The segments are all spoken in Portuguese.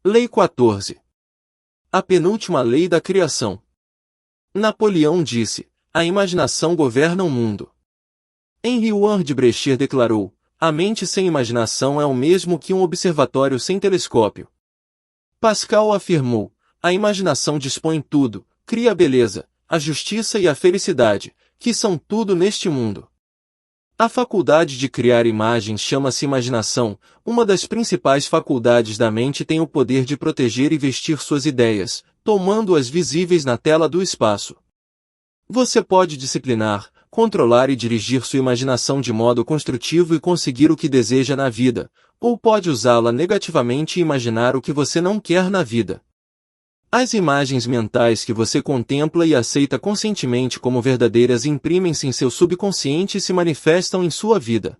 Lei 14. A penúltima lei da criação. Napoleão disse: a imaginação governa o mundo. Henri Ward Brecher declarou: a mente sem imaginação é o mesmo que um observatório sem telescópio. Pascal afirmou: a imaginação dispõe tudo, cria a beleza, a justiça e a felicidade, que são tudo neste mundo. A faculdade de criar imagens chama-se imaginação. Uma das principais faculdades da mente tem o poder de proteger e vestir suas ideias, tomando-as visíveis na tela do espaço. Você pode disciplinar, controlar e dirigir sua imaginação de modo construtivo e conseguir o que deseja na vida, ou pode usá-la negativamente e imaginar o que você não quer na vida. As imagens mentais que você contempla e aceita conscientemente como verdadeiras imprimem-se em seu subconsciente e se manifestam em sua vida.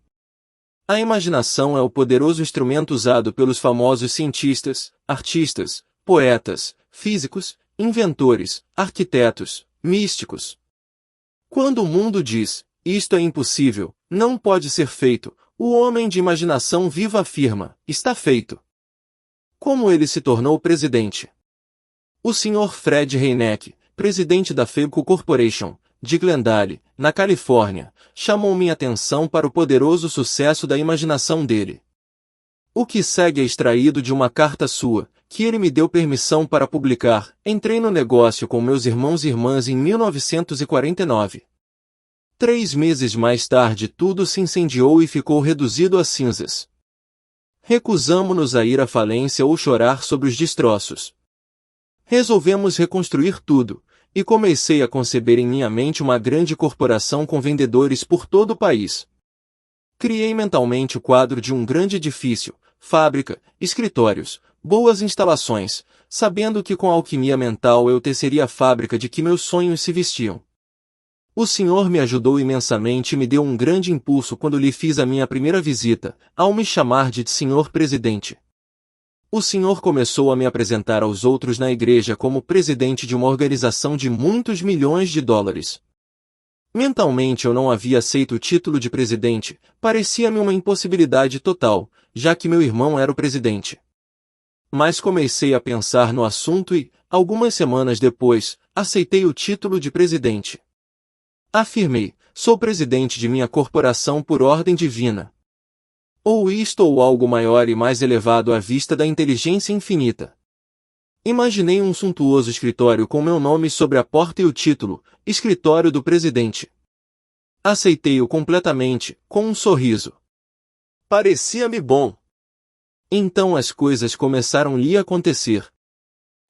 A imaginação é o poderoso instrumento usado pelos famosos cientistas, artistas, poetas, físicos, inventores, arquitetos, místicos. Quando o mundo diz: isto é impossível, não pode ser feito, o homem de imaginação viva afirma: está feito. Como ele se tornou presidente? O Sr. Fred Reineck, presidente da Fabco Corporation, de Glendale, na Califórnia, chamou minha atenção para o poderoso sucesso da imaginação dele. O que segue é extraído de uma carta sua, que ele me deu permissão para publicar. Entrei no negócio com meus irmãos e irmãs em 1949. 3 meses mais tarde tudo se incendiou e ficou reduzido a cinzas. Recusamo-nos a ir à falência ou chorar sobre os destroços. Resolvemos reconstruir tudo, e comecei a conceber em minha mente uma grande corporação com vendedores por todo o país. Criei mentalmente o quadro de um grande edifício, fábrica, escritórios, boas instalações, sabendo que com a alquimia mental eu teceria a fábrica de que meus sonhos se vestiam. O Senhor me ajudou imensamente e me deu um grande impulso quando lhe fiz a minha primeira visita, ao me chamar de Senhor Presidente. O Senhor começou a me apresentar aos outros na igreja como presidente de uma organização de muitos milhões de dólares. Mentalmente eu não havia aceito o título de presidente, parecia-me uma impossibilidade total, já que meu irmão era o presidente. Mas comecei a pensar no assunto e, algumas semanas depois, aceitei o título de presidente. Afirmei: sou presidente de minha corporação por ordem divina. Ou isto ou algo maior e mais elevado à vista da inteligência infinita. Imaginei um suntuoso escritório com meu nome sobre a porta e o título: Escritório do Presidente. Aceitei-o completamente, com um sorriso. Parecia-me bom. Então as coisas começaram-lhe a acontecer.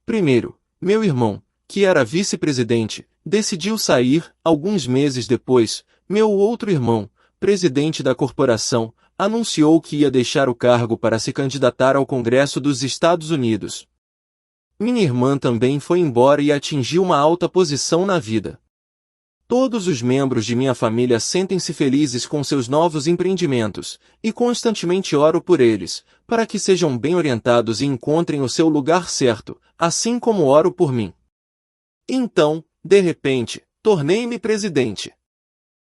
Primeiro, meu irmão, que era vice-presidente, decidiu sair. Alguns meses depois, meu outro irmão, presidente da corporação, anunciou que ia deixar o cargo para se candidatar ao Congresso dos Estados Unidos. Minha irmã também foi embora e atingiu uma alta posição na vida. Todos os membros de minha família sentem-se felizes com seus novos empreendimentos, e constantemente oro por eles, para que sejam bem orientados e encontrem o seu lugar certo, assim como oro por mim. Então, de repente, tornei-me presidente.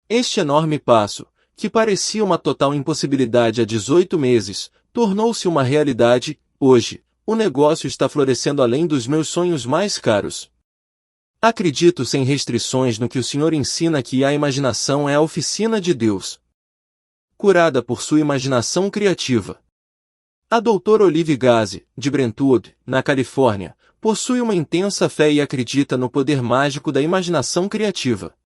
Este enorme passo, que parecia uma total impossibilidade há 18 meses, tornou-se uma realidade. Hoje, o negócio está florescendo além dos meus sonhos mais caros. Acredito sem restrições no que o Senhor ensina, que a imaginação é a oficina de Deus. Curada por sua imaginação criativa. A doutora Olive Gazi, de Brentwood, na Califórnia, possui uma intensa fé e acredita no poder mágico da imaginação criativa.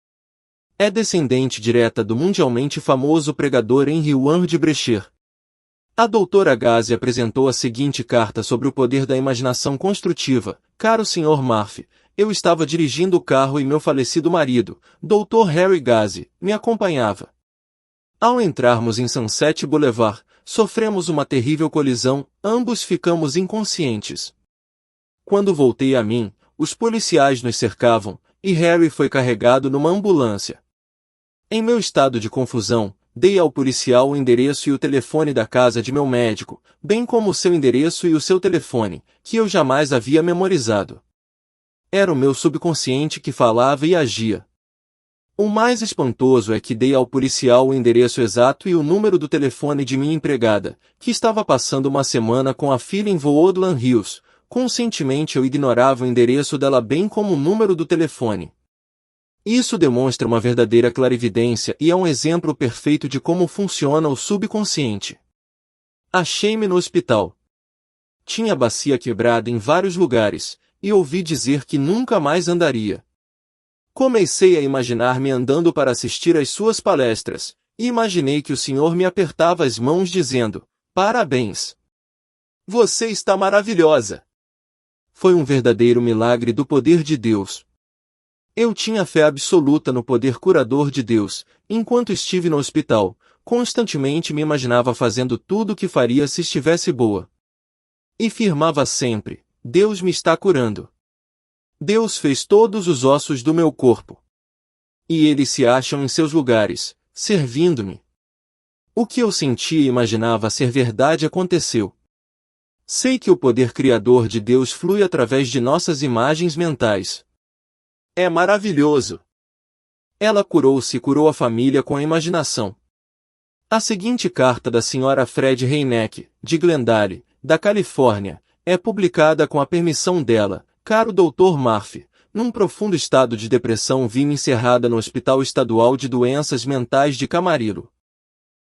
É descendente direta do mundialmente famoso pregador Henri Ward Brecher. A doutora Gazi apresentou a seguinte carta sobre o poder da imaginação construtiva: Caro Sr. Murphy, eu estava dirigindo o carro e meu falecido marido, Dr. Harry Gazi, me acompanhava. Ao entrarmos em Sunset Boulevard, sofremos uma terrível colisão, ambos ficamos inconscientes. Quando voltei a mim, os policiais nos cercavam, e Harry foi carregado numa ambulância. Em meu estado de confusão, dei ao policial o endereço e o telefone da casa de meu médico, bem como o seu endereço e o seu telefone, que eu jamais havia memorizado. Era o meu subconsciente que falava e agia. O mais espantoso é que dei ao policial o endereço exato e o número do telefone de minha empregada, que estava passando uma semana com a filha em Woodland Hills. Conscientemente eu ignorava o endereço dela bem como o número do telefone. Isso demonstra uma verdadeira clarividência e é um exemplo perfeito de como funciona o subconsciente. Achei-me no hospital. Tinha a bacia quebrada em vários lugares, e ouvi dizer que nunca mais andaria. Comecei a imaginar-me andando para assistir às suas palestras, e imaginei que o senhor me apertava as mãos dizendo: "Parabéns! Você está maravilhosa!" Foi um verdadeiro milagre do poder de Deus. Eu tinha fé absoluta no poder curador de Deus. Enquanto estive no hospital, constantemente me imaginava fazendo tudo o que faria se estivesse boa. E firmava sempre: Deus me está curando. Deus fez todos os ossos do meu corpo. E eles se acham em seus lugares, servindo-me. O que eu sentia e imaginava ser verdade aconteceu. Sei que o poder criador de Deus flui através de nossas imagens mentais. É maravilhoso. Ela curou-se e curou a família com a imaginação. A seguinte carta da Sra. Fred Reineck, de Glendale, da Califórnia, é publicada com a permissão dela. Caro Dr. Murphy, num profundo estado de depressão vi-me encerrada no Hospital Estadual de Doenças Mentais de Camarillo.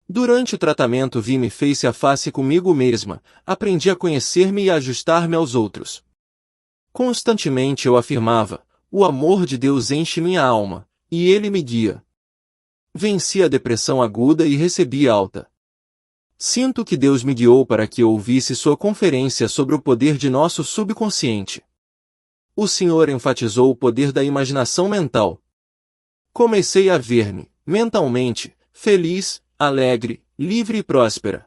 Durante o tratamento vi-me face a face comigo mesma, aprendi a conhecer-me e a ajustar-me aos outros. Constantemente eu afirmava: o amor de Deus enche minha alma, e Ele me guia. Venci a depressão aguda e recebi alta. Sinto que Deus me guiou para que eu ouvisse sua conferência sobre o poder de nosso subconsciente. O Senhor enfatizou o poder da imaginação mental. Comecei a ver-me, mentalmente, feliz, alegre, livre e próspera.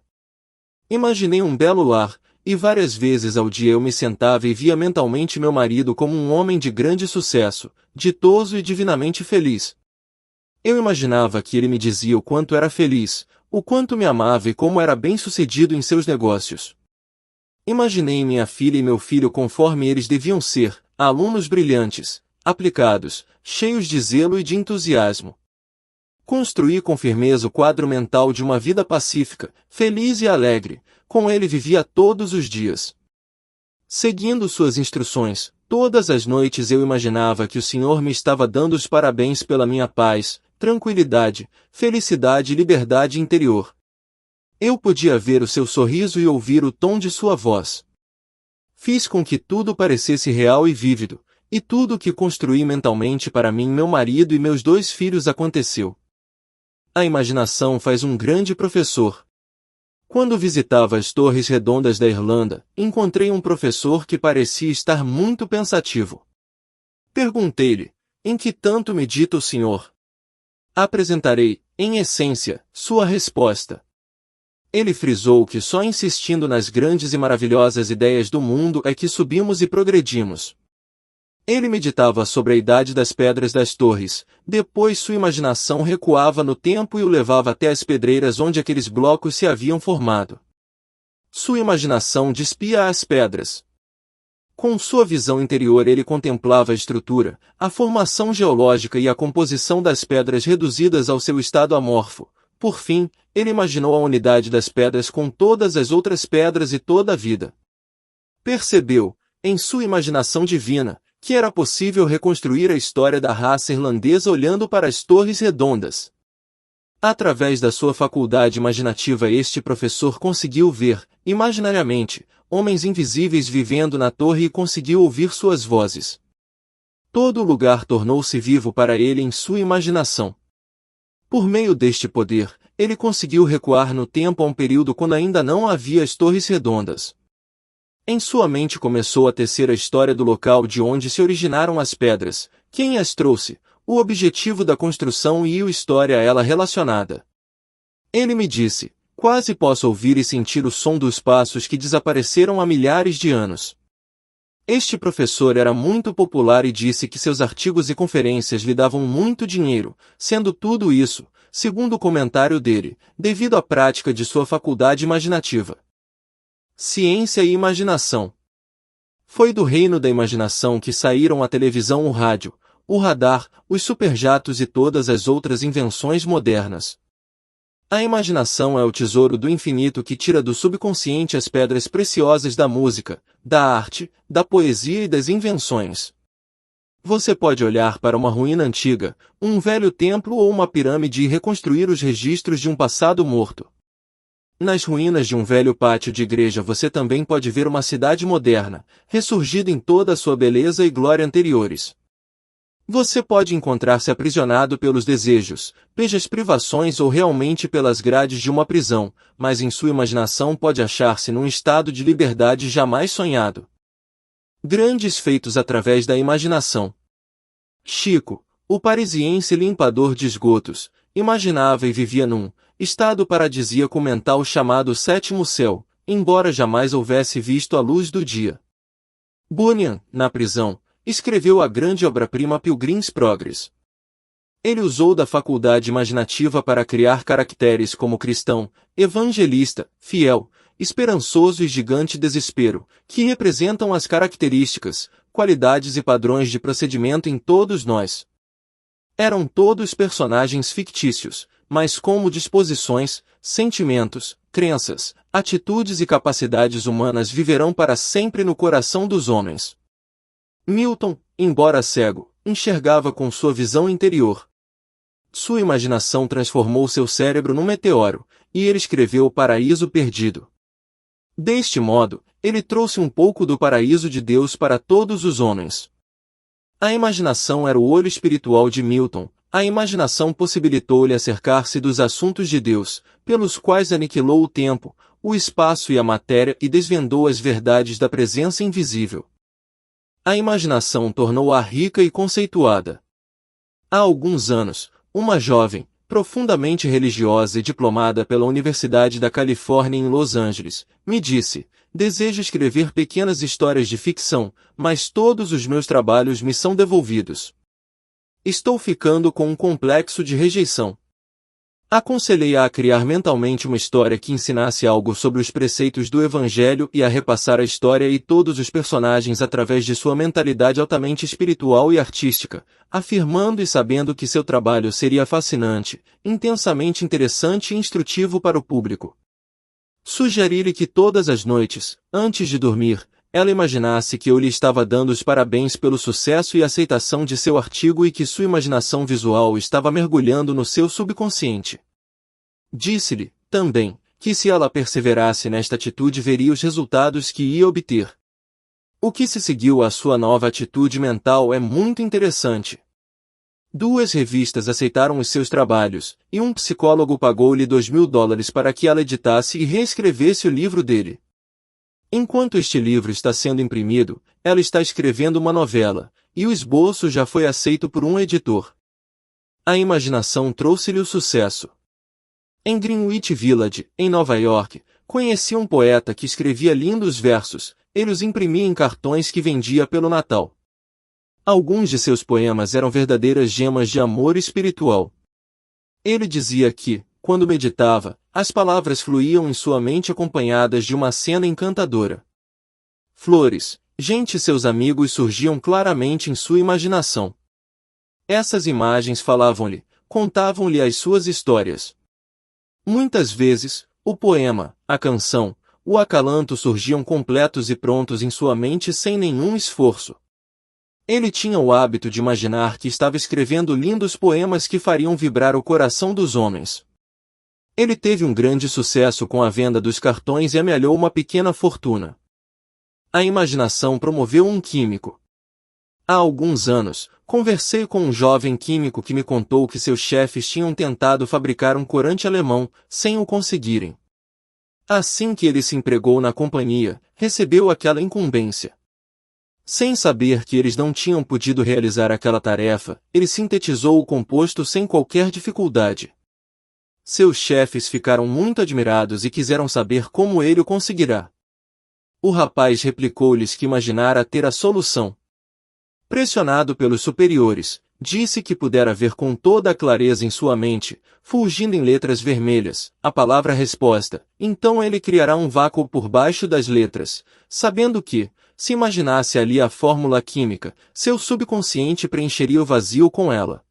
Imaginei um belo lar, e várias vezes ao dia eu me sentava e via mentalmente meu marido como um homem de grande sucesso, ditoso e divinamente feliz. Eu imaginava que ele me dizia o quanto era feliz, o quanto me amava e como era bem-sucedido em seus negócios. Imaginei minha filha e meu filho conforme eles deviam ser, alunos brilhantes, aplicados, cheios de zelo e de entusiasmo. Construí com firmeza o quadro mental de uma vida pacífica, feliz e alegre, com ele vivia todos os dias. Seguindo suas instruções, todas as noites eu imaginava que o Senhor me estava dando os parabéns pela minha paz, tranquilidade, felicidade e liberdade interior. Eu podia ver o seu sorriso e ouvir o tom de sua voz. Fiz com que tudo parecesse real e vívido, e tudo o que construí mentalmente para mim, meu marido e meus 2 filhos aconteceu. A imaginação faz um grande professor. Quando visitava as Torres Redondas da Irlanda, encontrei um professor que parecia estar muito pensativo. Perguntei-lhe: em que tanto medita o senhor? Apresentarei, em essência, sua resposta. Ele frisou que só insistindo nas grandes e maravilhosas ideias do mundo é que subimos e progredimos. Ele meditava sobre a idade das pedras das torres, depois sua imaginação recuava no tempo e o levava até as pedreiras onde aqueles blocos se haviam formado. Sua imaginação despia as pedras. Com sua visão interior ele contemplava a estrutura, a formação geológica e a composição das pedras reduzidas ao seu estado amorfo. Por fim, ele imaginou a unidade das pedras com todas as outras pedras e toda a vida. Percebeu, em sua imaginação divina, que era possível reconstruir a história da raça irlandesa olhando para as Torres Redondas. Através da sua faculdade imaginativa este professor conseguiu ver, imaginariamente, homens invisíveis vivendo na torre e conseguiu ouvir suas vozes. Todo o lugar tornou-se vivo para ele em sua imaginação. Por meio deste poder, ele conseguiu recuar no tempo a um período quando ainda não havia as Torres Redondas. Em sua mente começou a tecer a história do local de onde se originaram as pedras, quem as trouxe, o objetivo da construção e a história a ela relacionada. Ele me disse: quase posso ouvir e sentir o som dos passos que desapareceram há milhares de anos. Este professor era muito popular e disse que seus artigos e conferências lhe davam muito dinheiro, sendo tudo isso, segundo o comentário dele, devido à prática de sua faculdade imaginativa. Ciência e imaginação. Foi do reino da imaginação que saíram a televisão, o rádio, o radar, os superjatos e todas as outras invenções modernas. A imaginação é o tesouro do infinito que tira do subconsciente as pedras preciosas da música, da arte, da poesia e das invenções. Você pode olhar para uma ruína antiga, um velho templo ou uma pirâmide e reconstruir os registros de um passado morto. Nas ruínas de um velho pátio de igreja você também pode ver uma cidade moderna, ressurgida em toda a sua beleza e glória anteriores. Você pode encontrar-se aprisionado pelos desejos, pelas privações ou realmente pelas grades de uma prisão, mas em sua imaginação pode achar-se num estado de liberdade jamais sonhado. Grandes feitos através da imaginação. Chico, o parisiense limpador de esgotos, imaginava e vivia num estado paradisíaco mental chamado sétimo céu, embora jamais houvesse visto a luz do dia. Bunyan, na prisão, escreveu a grande obra-prima Pilgrim's Progress. Ele usou da faculdade imaginativa para criar caracteres como cristão, evangelista, fiel, esperançoso e gigante desespero, que representam as características, qualidades e padrões de procedimento em todos nós. Eram todos personagens fictícios, mas como disposições, sentimentos, crenças, atitudes e capacidades humanas viverão para sempre no coração dos homens. Milton, embora cego, enxergava com sua visão interior. Sua imaginação transformou seu cérebro num meteoro, e ele escreveu O Paraíso Perdido. Deste modo, ele trouxe um pouco do paraíso de Deus para todos os homens. A imaginação era o olho espiritual de Milton. A imaginação possibilitou-lhe acercar-se dos assuntos de Deus, pelos quais aniquilou o tempo, o espaço e a matéria e desvendou as verdades da presença invisível. A imaginação tornou-a rica e conceituada. Há alguns anos, uma jovem, profundamente religiosa e diplomada pela Universidade da Califórnia em Los Angeles, me disse: desejo escrever pequenas histórias de ficção, mas todos os meus trabalhos me são devolvidos. Estou ficando com um complexo de rejeição. Aconselhei-a a criar mentalmente uma história que ensinasse algo sobre os preceitos do Evangelho e a repassar a história e todos os personagens através de sua mentalidade altamente espiritual e artística, afirmando e sabendo que seu trabalho seria fascinante, intensamente interessante e instrutivo para o público. Sugeri-lhe que todas as noites, antes de dormir, ela imaginasse que eu lhe estava dando os parabéns pelo sucesso e aceitação de seu artigo e que sua imaginação visual estava mergulhando no seu subconsciente. Disse-lhe, também, que se ela perseverasse nesta atitude veria os resultados que ia obter. O que se seguiu à sua nova atitude mental é muito interessante. 2 revistas aceitaram os seus trabalhos, e um psicólogo pagou-lhe $2.000 para que ela editasse e reescrevesse o livro dele. Enquanto este livro está sendo imprimido, ela está escrevendo uma novela, e o esboço já foi aceito por um editor. A imaginação trouxe-lhe o sucesso. Em Greenwich Village, em Nova York, conheci um poeta que escrevia lindos versos, ele os imprimia em cartões que vendia pelo Natal. Alguns de seus poemas eram verdadeiras gemas de amor espiritual. Ele dizia que, quando meditava, as palavras fluíam em sua mente acompanhadas de uma cena encantadora. Flores, gente e seus amigos surgiam claramente em sua imaginação. Essas imagens falavam-lhe, contavam-lhe as suas histórias. Muitas vezes, o poema, a canção, o acalanto surgiam completos e prontos em sua mente sem nenhum esforço. Ele tinha o hábito de imaginar que estava escrevendo lindos poemas que fariam vibrar o coração dos homens. Ele teve um grande sucesso com a venda dos cartões e amealhou uma pequena fortuna. A imaginação promoveu um químico. Há alguns anos, conversei com um jovem químico que me contou que seus chefes tinham tentado fabricar um corante alemão, sem o conseguirem. Assim que ele se empregou na companhia, recebeu aquela incumbência. Sem saber que eles não tinham podido realizar aquela tarefa, ele sintetizou o composto sem qualquer dificuldade. Seus chefes ficaram muito admirados e quiseram saber como ele o conseguirá. O rapaz replicou-lhes que imaginara ter a solução. Pressionado pelos superiores, disse que pudera ver com toda a clareza em sua mente, fulgindo em letras vermelhas, a palavra resposta. Então ele criará um vácuo por baixo das letras, sabendo que, Se imaginasse ali a fórmula química, seu subconsciente preencheria o vazio com ela.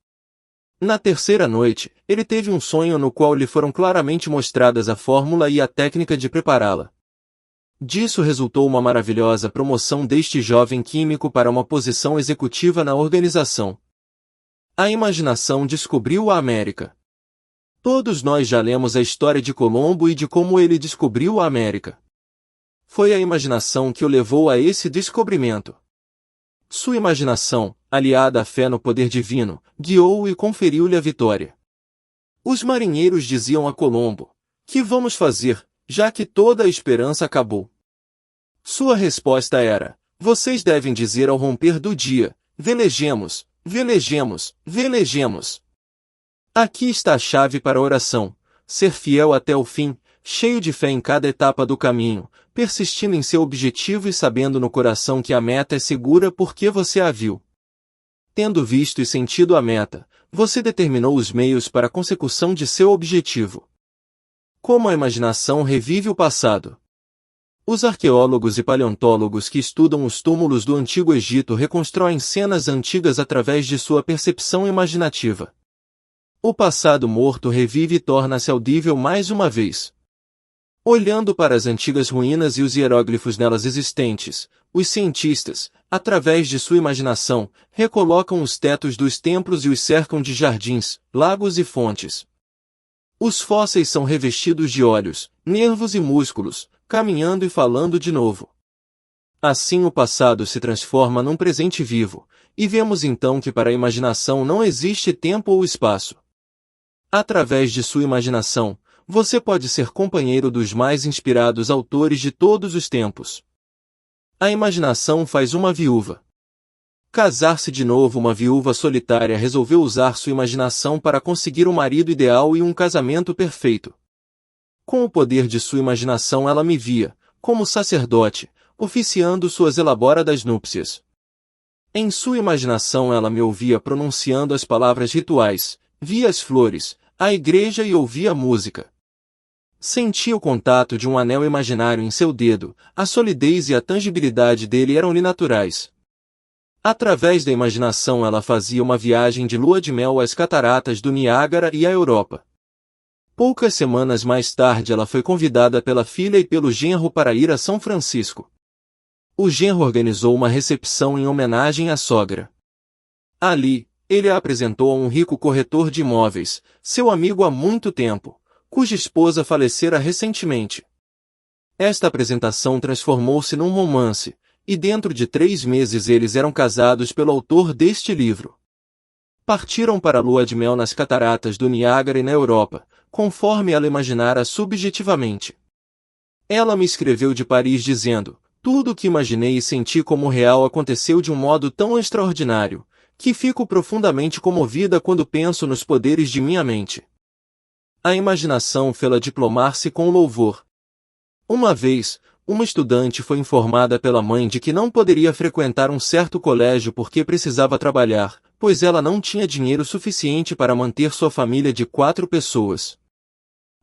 Na terceira noite, ele teve um sonho no qual lhe foram claramente mostradas a fórmula e a técnica de prepará-la. Disso resultou uma maravilhosa promoção deste jovem químico para uma posição executiva na organização. A imaginação descobriu a América. Todos nós já lemos a história de Colombo e de como ele descobriu a América. Foi a imaginação que o levou a esse descobrimento. Sua imaginação, aliada à fé no poder divino, guiou-o e conferiu-lhe a vitória. Os marinheiros diziam a Colombo: "Que vamos fazer, já que toda a esperança acabou?" Sua resposta era: "Vocês devem dizer ao romper do dia: velejemos, velejemos, velejemos." Aqui está a chave para a oração: ser fiel até o fim, cheio de fé em cada etapa do caminho, persistindo em seu objetivo e sabendo no coração que a meta é segura porque você a viu. Tendo visto e sentido a meta, você determinou os meios para a consecução de seu objetivo. Como a imaginação revive o passado. Os arqueólogos e paleontólogos que estudam os túmulos do Antigo Egito reconstroem cenas antigas através de sua percepção imaginativa. O passado morto revive e torna-se audível mais uma vez. Olhando para as antigas ruínas e os hieróglifos nelas existentes, os cientistas, através de sua imaginação, recolocam os tetos dos templos e os cercam de jardins, lagos e fontes. Os fósseis são revestidos de olhos, nervos e músculos, caminhando e falando de novo. Assim o passado se transforma num presente vivo, e vemos então que para a imaginação não existe tempo ou espaço. Através de sua imaginação, você pode ser companheiro dos mais inspirados autores de todos os tempos. A imaginação faz uma viúva. Casar-se de novo. Uma viúva solitária resolveu usar sua imaginação para conseguir um marido ideal e um casamento perfeito. Com o poder de sua imaginação ela me via, como sacerdote, oficiando suas elaboradas núpcias. Em sua imaginação ela me ouvia pronunciando as palavras rituais, via as flores, a igreja e ouvia a música. Sentia o contato de um anel imaginário em seu dedo, a solidez e a tangibilidade dele eram-lhe naturais. Através da imaginação ela fazia uma viagem de lua de mel às cataratas do Niágara e à Europa. Poucas semanas mais tarde ela foi convidada pela filha e pelo genro para ir a São Francisco. O genro organizou uma recepção em homenagem à sogra. Ali, ele a apresentou a um rico corretor de imóveis, seu amigo há muito tempo, cuja esposa falecera recentemente. Esta apresentação transformou-se num romance, e dentro de 3 meses eles eram casados pelo autor deste livro. Partiram para a lua de mel nas cataratas do Niágara e na Europa, conforme ela imaginara subjetivamente. Ela me escreveu de Paris dizendo: "Tudo o que imaginei e senti como real aconteceu de um modo tão extraordinário, que fico profundamente comovida quando penso nos poderes de minha mente." A imaginação fê-la diplomar-se com louvor. Uma vez, uma estudante foi informada pela mãe de que não poderia frequentar um certo colégio porque precisava trabalhar, pois ela não tinha dinheiro suficiente para manter sua família de 4 pessoas.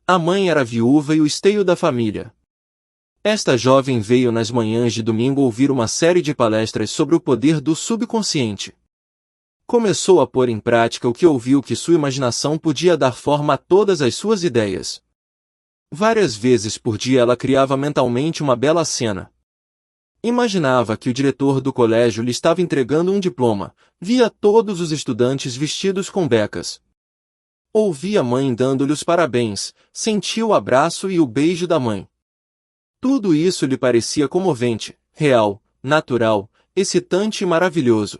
A mãe era viúva e o esteio da família. Esta jovem veio nas manhãs de domingo ouvir uma série de palestras sobre o poder do subconsciente. Começou a pôr em prática o que ouviu que sua imaginação podia dar forma a todas as suas ideias. Várias vezes por dia ela criava mentalmente uma bela cena. Imaginava que o diretor do colégio lhe estava entregando um diploma, via todos os estudantes vestidos com becas. Ouvia a mãe dando-lhe os parabéns, sentia o abraço e o beijo da mãe. Tudo isso lhe parecia comovente, real, natural, excitante e maravilhoso.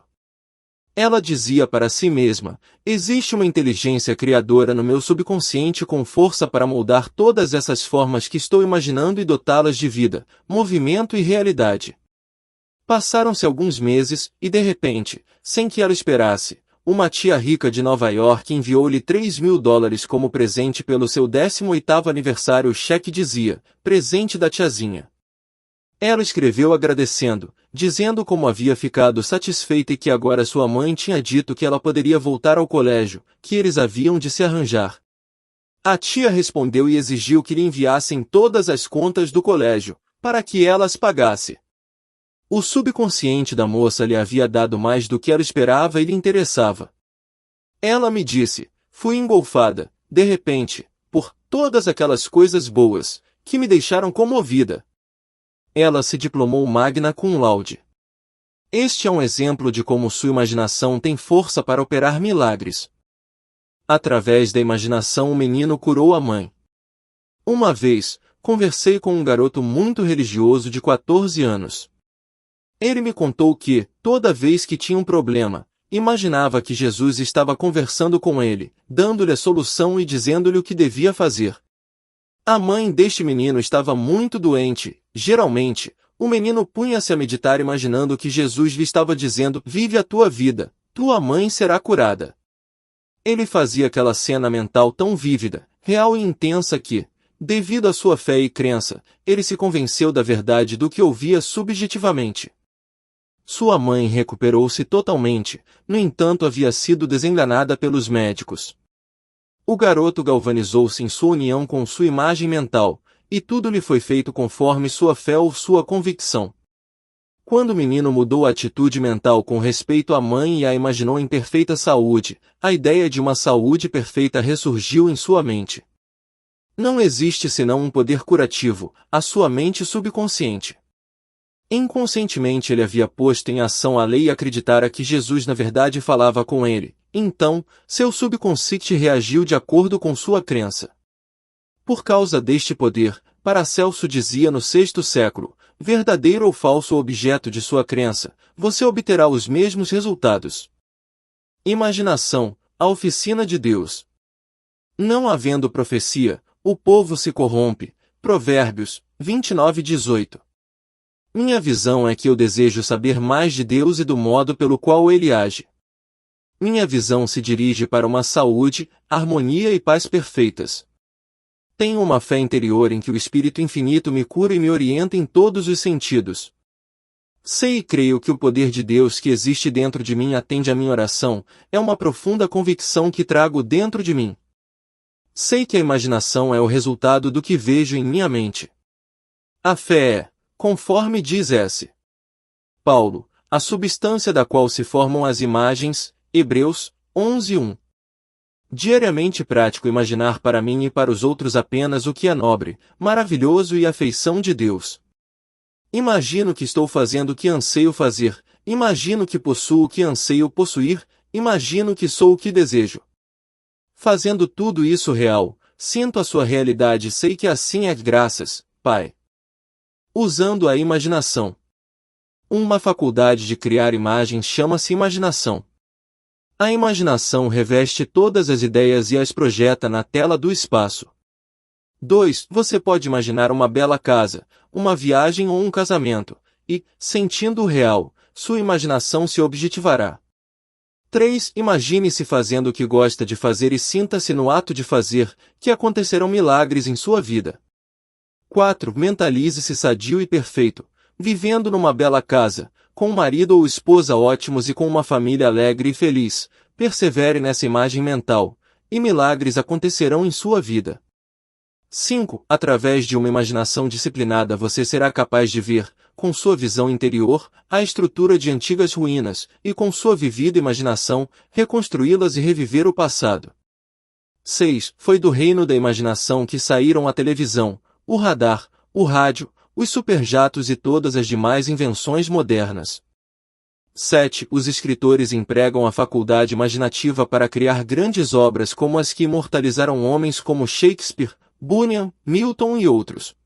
Ela dizia para si mesma: "Existe uma inteligência criadora no meu subconsciente com força para moldar todas essas formas que estou imaginando e dotá-las de vida, movimento e realidade." Passaram-se alguns meses, e de repente, sem que ela esperasse, uma tia rica de Nova York enviou-lhe $3.000 como presente pelo seu 18º aniversário. O cheque dizia: "Presente da tiazinha." Ela escreveu agradecendo, dizendo como havia ficado satisfeita e que agora sua mãe tinha dito que ela poderia voltar ao colégio, que eles haviam de se arranjar. A tia respondeu e exigiu que lhe enviassem todas as contas do colégio, para que ela as pagasse. O subconsciente da moça lhe havia dado mais do que ela esperava e lhe interessava. Ela me disse, fui engolfada, de repente, por todas aquelas coisas boas, que me deixaram comovida. Ela se diplomou magna cum laude. Este é um exemplo de como sua imaginação tem força para operar milagres. Através da imaginação o menino curou a mãe. Uma vez, conversei com um garoto muito religioso de 14 anos. Ele me contou que, toda vez que tinha um problema, imaginava que Jesus estava conversando com ele, dando-lhe a solução e dizendo-lhe o que devia fazer. A mãe deste menino estava muito doente. Geralmente, o menino punha-se a meditar imaginando que Jesus lhe estava dizendo: vive a tua vida, tua mãe será curada. Ele fazia aquela cena mental tão vívida, real e intensa que, devido à sua fé e crença, ele se convenceu da verdade do que ouvia subjetivamente. Sua mãe recuperou-se totalmente, no entanto havia sido desenganada pelos médicos. O garoto galvanizou-se em sua união com sua imagem mental, e tudo lhe foi feito conforme sua fé ou sua convicção. Quando o menino mudou a atitude mental com respeito à mãe e a imaginou em perfeita saúde, a ideia de uma saúde perfeita ressurgiu em sua mente. Não existe senão um poder curativo, a sua mente subconsciente. Inconscientemente ele havia posto em ação a lei e acreditara que Jesus na verdade falava com ele. Então, seu subconsciente reagiu de acordo com sua crença. Por causa deste poder, Paracelso dizia no sexto século, verdadeiro ou falso objeto de sua crença, você obterá os mesmos resultados. Imaginação, a oficina de Deus. Não havendo profecia, o povo se corrompe. Provérbios 29:18. Minha visão é que eu desejo saber mais de Deus e do modo pelo qual ele age. Minha visão se dirige para uma saúde, harmonia e paz perfeitas. Tenho uma fé interior em que o Espírito Infinito me cura e me orienta em todos os sentidos. Sei e creio que o poder de Deus que existe dentro de mim atende à minha oração, é uma profunda convicção que trago dentro de mim. Sei que a imaginação é o resultado do que vejo em minha mente. A fé é, conforme diz S. Paulo, a substância da qual se formam as imagens, Hebreus 11:1. Diariamente prático imaginar para mim e para os outros apenas o que é nobre, maravilhoso e a afeição de Deus. Imagino que estou fazendo o que anseio fazer, imagino que possuo o que anseio possuir, imagino que sou o que desejo. Fazendo tudo isso real, sinto a sua realidade e sei que assim é graças, Pai. Usando a imaginação. Uma faculdade de criar imagens chama-se imaginação. A imaginação reveste todas as ideias e as projeta na tela do espaço. 2. Você pode imaginar uma bela casa, uma viagem ou um casamento, e, sentindo o real, sua imaginação se objetivará. 3. Imagine-se fazendo o que gosta de fazer e sinta-se no ato de fazer, que acontecerão milagres em sua vida. 4. Mentalize-se sadio e perfeito, vivendo numa bela casa, com um marido ou esposa ótimos e com uma família alegre e feliz. Persevere nessa imagem mental, e milagres acontecerão em sua vida. 5. Através de uma imaginação disciplinada você será capaz de ver, com sua visão interior, a estrutura de antigas ruínas, e com sua vivida imaginação, reconstruí-las e reviver o passado. 6. Foi do reino da imaginação que saíram a televisão, o radar, o rádio, os superjatos e todas as demais invenções modernas. 7. Os escritores empregam a faculdade imaginativa para criar grandes obras como as que imortalizaram homens como Shakespeare, Bunyan, Milton e outros.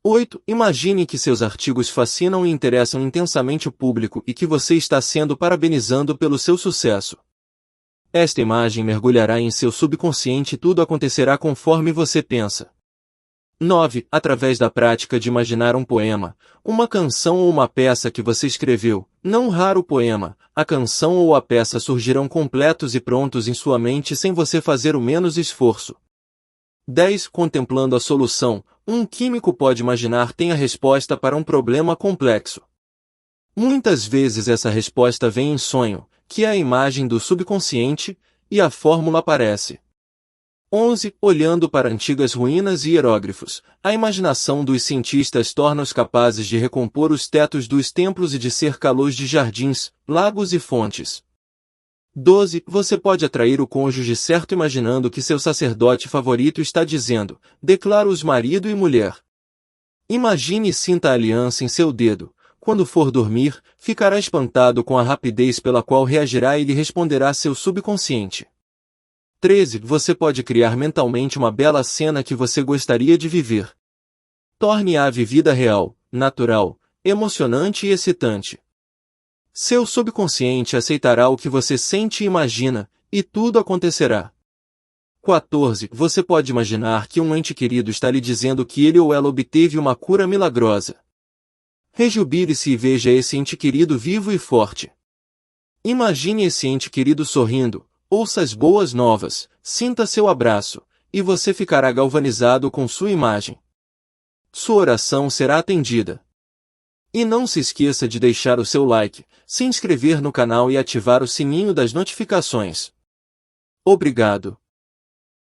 8. Imagine que seus artigos fascinam e interessam intensamente o público e que você está sendo parabenizado pelo seu sucesso. Esta imagem mergulhará em seu subconsciente e tudo acontecerá conforme você pensa. 9. Através da prática de imaginar um poema, uma canção ou uma peça que você escreveu, não raro o poema, a canção ou a peça surgirão completos e prontos em sua mente sem você fazer o menos esforço. 10. Contemplando a solução, um químico pode imaginar tem a resposta para um problema complexo. Muitas vezes essa resposta vem em sonho, que é a imagem do subconsciente, e a fórmula aparece. 11. Olhando para antigas ruínas e hieróglifos, a imaginação dos cientistas torna-os capazes de recompor os tetos dos templos e de cercá-los de jardins, lagos e fontes. 12. Você pode atrair o cônjuge certo imaginando que seu sacerdote favorito está dizendo, declara-os marido e mulher. Imagine e sinta a aliança em seu dedo. Quando for dormir, ficará espantado com a rapidez pela qual reagirá e lhe responderá seu subconsciente. 13. Você pode criar mentalmente uma bela cena que você gostaria de viver. Torne-a vivida real, natural, emocionante e excitante. Seu subconsciente aceitará o que você sente e imagina, e tudo acontecerá. 14. Você pode imaginar que um ente querido está lhe dizendo que ele ou ela obteve uma cura milagrosa. Rejubile-se e veja esse ente querido vivo e forte. Imagine esse ente querido sorrindo, ouça as boas novas, sinta seu abraço, e você ficará galvanizado com sua imagem. Sua oração será atendida. E não se esqueça de deixar o seu like, se inscrever no canal e ativar o sininho das notificações. Obrigado.